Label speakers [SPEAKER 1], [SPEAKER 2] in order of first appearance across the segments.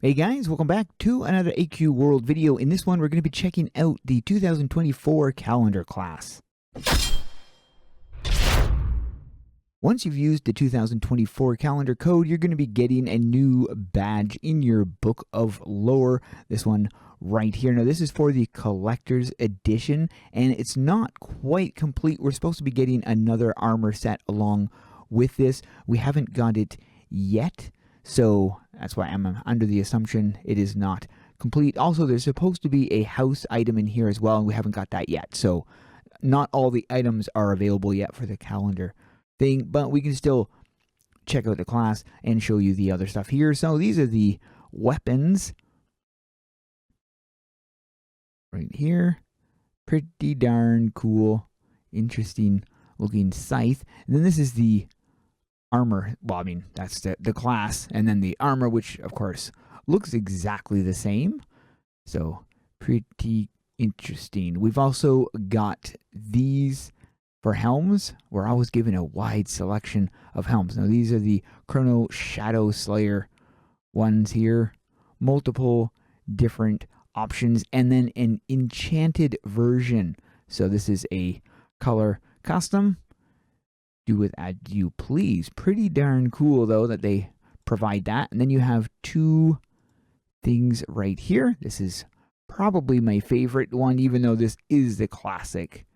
[SPEAKER 1] Hey guys, welcome back to another AQWorld video. In this one, we're going to be checking out the 2024 calendar class. Once you've used the 2024 calendar code, you're going to be getting a new badge in your book of lore. This one right here. Now, this is for the collector's edition, and it's not quite complete. We're supposed to be getting another armor set along with this. We haven't got it yet. So that's why I'm under the assumption it is not complete. Also, there's supposed to be a house item in here as well, and we haven't got that yet. So not all the items are available yet for the calendar thing, but we can still check out the class and show you the other stuff here. So these are the weapons right here. Pretty darn cool, interesting looking scythe. And then this is the armor. Well, I mean, that's the class, and then the armor, which of course looks exactly the same. So pretty interesting. We've also got these for helms. We're always given a wide selection of helms. Now these are the Chrono Shadowslayer ones here. Multiple different options, and then an enchanted version. So this is a color custom. Do with as you please. Pretty darn cool though that they provide that. And then you have two things right here. This is probably my favorite one, even though this is the classic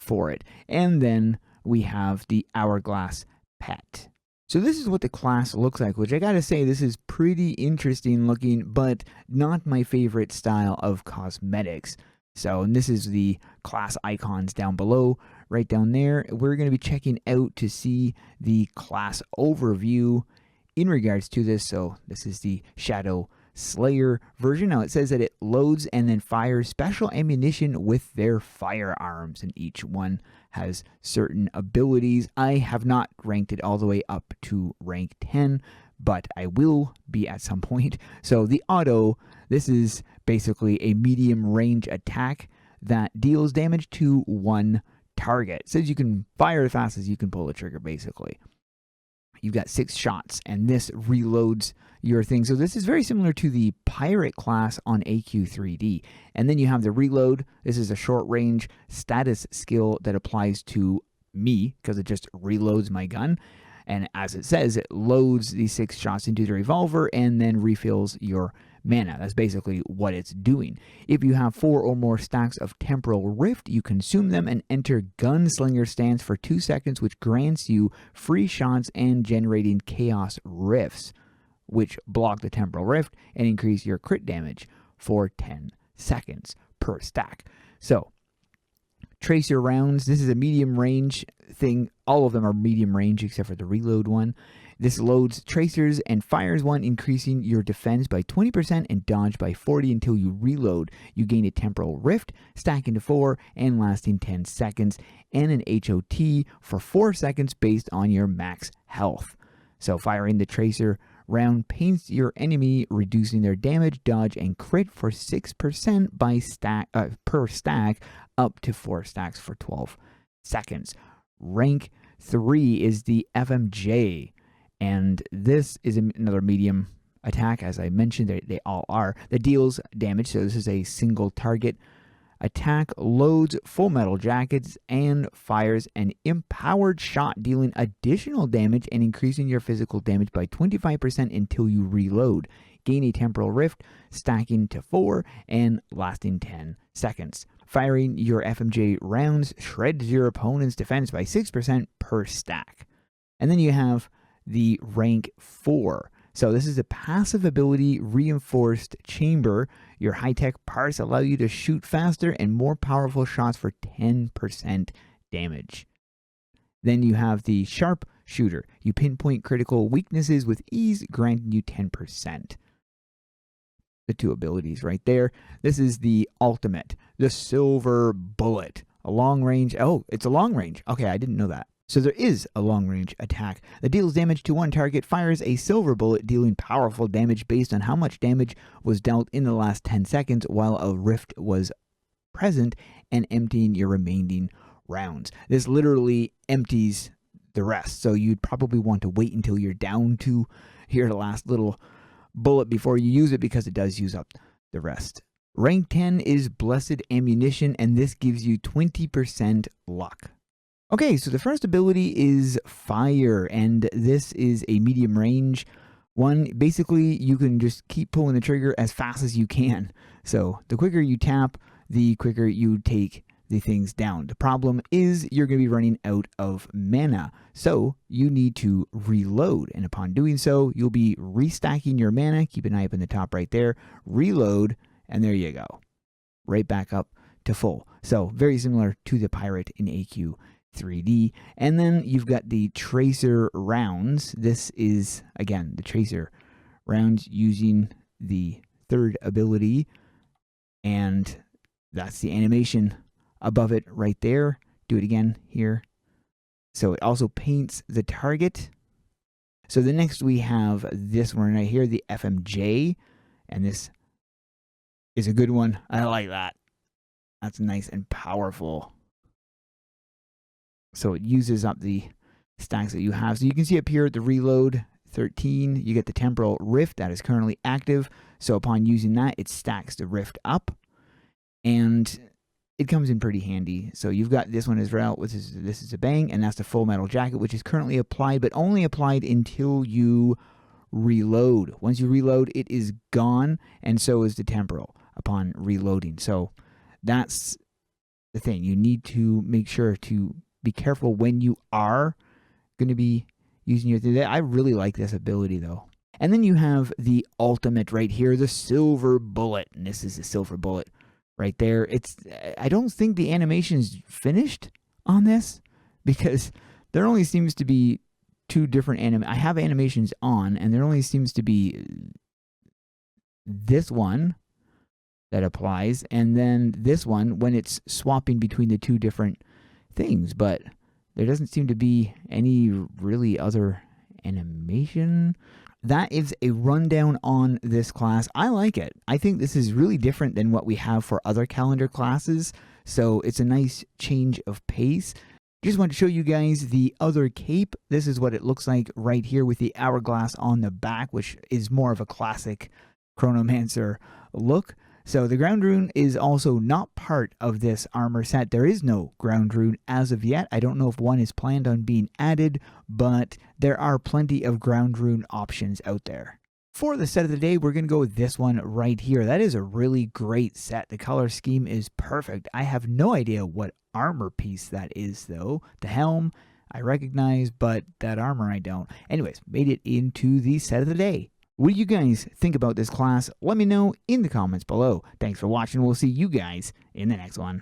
[SPEAKER 1] for it. And then we have the hourglass pet. So this is what the class looks like, which I gotta say, this is pretty interesting looking, but not my favorite style of cosmetics. So, and this is the class icons down below, right down there. We're going to be checking out to see the class overview in regards to this. So this is the Shadowslayer version. Now it says that it loads and then fires special ammunition with their firearms, and each one has certain abilities. I have not ranked it all the way up to rank 10, but I will be at some point. So the auto, this is basically a medium range attack that deals damage to one target. It says you can fire as fast as you can pull the trigger, basically. You've got 6 shots, and this reloads your thing. So this is very similar to the pirate class on AQ3D. And then you have the reload. This is a short range status skill that applies to me because it just reloads my gun. And as it says, it loads these 6 shots into the revolver and then refills your mana. That's basically what it's doing. If you have 4 or more stacks of Temporal Rift, you consume them and enter Gunslinger stance for 2 seconds, which grants you free shots and generating Chaos Rifts, which block the Temporal Rift and increase your crit damage for 10 seconds per stack. So, tracer rounds, this is a medium range thing. All of them are medium range except for the reload one. This loads tracers and fires one, increasing your defense by 20% and dodge by 40 until you reload. You gain a Temporal Rift, stack into 4 and lasting 10 seconds, and an HOT for 4 seconds based on your max health. So firing the tracer round paints your enemy, reducing their damage, dodge, and crit for 6% by per stack, up to 4 stacks for 12 seconds. Rank 3 is the FMJ, and this is another medium attack. As I mentioned, they all are. That deals damage, so this is a single target attack, loads full metal jackets, and fires an empowered shot, dealing additional damage and increasing your physical damage by 25% until you reload. Gain a Temporal Rift, stacking to 4 and lasting 10 seconds. Firing your FMJ rounds shreds your opponent's defense by 6% per stack. And then you have the rank 4. So this is a passive ability, Reinforced Chamber. Your high-tech parts allow you to shoot faster and more powerful shots for 10% damage. Then you have the Sharp Shooter. You pinpoint critical weaknesses with ease, granting you 10%. The 2 abilities right there. This is the ultimate, the Silver Bullet. A long range. Oh, it's a long range. Okay, I didn't know that. So there is a long-range attack that deals damage to one target, fires a silver bullet, dealing powerful damage based on how much damage was dealt in the last 10 seconds while a rift was present, and emptying your remaining rounds. This literally empties the rest, so you'd probably want to wait until you're down to here, the last little bullet before you use it because it does use up the rest. Rank 10 is Blessed Ammunition, and this gives you 20% luck. Okay, so the first ability is Fire, and this is a medium range one. Basically, you can just keep pulling the trigger as fast as you can. So the quicker you tap, the quicker you take the things down. The problem is you're going to be running out of mana, so you need to reload, and upon doing so, you'll be restacking your mana. Keep an eye up in the top right there. Reload, and there you go. Right back up to full. So very similar to the Pirate in AQ 3D. And then you've got the Tracer rounds. This is, again, the Tracer rounds using the third ability, and that's the animation above it right there. Do it again here. So it also paints the target. So the next we have this one right here, the FMJ, and this is a good one. I like that. That's nice and powerful. So it uses up the stacks that you have. So you can see up here the reload 13. You get the temporal rift that is currently active. So upon using that, it stacks the rift up, and it comes in pretty handy. So you've got this one as well, which is this is a bang, and that's the full metal jacket, which is currently applied, but only applied until you reload. Once you reload, it is gone, and so is the temporal upon reloading. So that's the thing. You need to make sure to be careful when you are going to be using your thing. I really like this ability though. And then you have the ultimate right here, the Silver Bullet. And this is the Silver Bullet right there. I don't think the animation's finished on this because there only seems to be two different I have animations on, and there only seems to be this one that applies, and then this one when it's swapping between the two different things, but there doesn't seem to be any really other animation. That is a rundown on this class. I like it. I think this is really different than what we have for other calendar classes, so it's a nice change of pace. Just want to show you guys the other cape. This is what it looks like right here with the hourglass on the back, which is more of a classic Chronomancer look. So the ground rune is also not part of this armor set. There is no ground rune as of yet. I don't know if one is planned on being added, but there are plenty of ground rune options out there. For the set of the day, we're going to go with this one right here. That is a really great set. The color scheme is perfect. I have no idea what armor piece that is though. The helm I recognize, but that armor I don't. Anyways, made it into the set of the day. What do you guys think about this class? Let me know in the comments below. Thanks for watching. We'll see you guys in the next one.